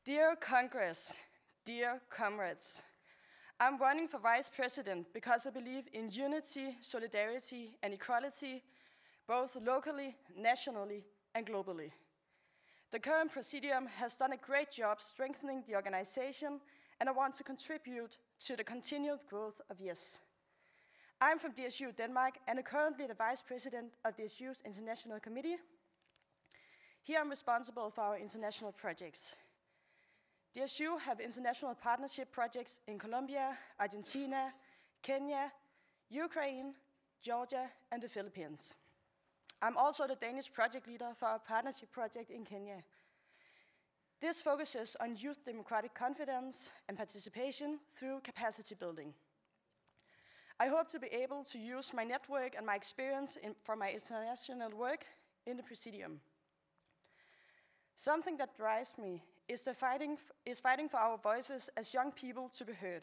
Dear Congress, dear comrades, I'm running for Vice President because I believe in unity, solidarity, and equality, both locally, nationally, and globally. The current Presidium has done a great job strengthening the organization, and I want to contribute to the continued growth of YES. I'm from DSU Denmark and am currently the Vice President of DSU's International Committee. Here I'm responsible for our international projects. DSU have international partnership projects in Colombia, Argentina, Kenya, Ukraine, Georgia, and the Philippines. I'm also the Danish project leader for our partnership project in Kenya. This focuses on youth democratic confidence and participation through capacity building. I hope to be able to use my network and my experience for my international work in the Presidium. Something that drives me is fighting for our voices as young people to be heard.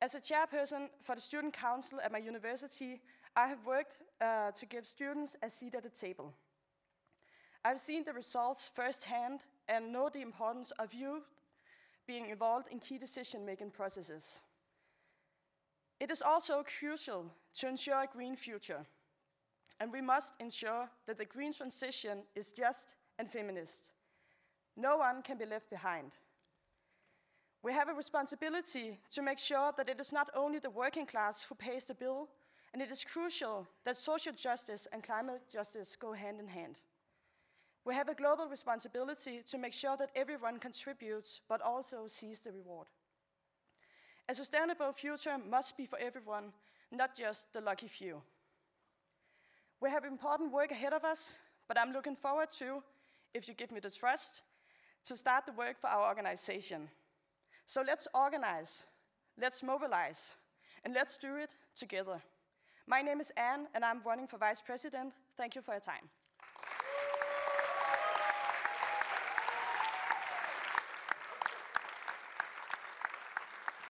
As a chairperson for the Student Council at my university, I have worked to give students a seat at the table. I've seen the results firsthand and know the importance of youth being involved in key decision-making processes. It is also crucial to ensure a green future, and we must ensure that the green transition is just and feminist. No one can be left behind. We have a responsibility to make sure that it is not only the working class who pays the bill, and it is crucial that social justice and climate justice go hand in hand. We have a global responsibility to make sure that everyone contributes, but also sees the reward. A sustainable future must be for everyone, not just the lucky few. We have important work ahead of us, but I'm looking forward to, if you give me the trust, to start the work for our organization. So let's organize, let's mobilize, and let's do it together. My name is Anne, and I'm running for Vice President. Thank you for your time.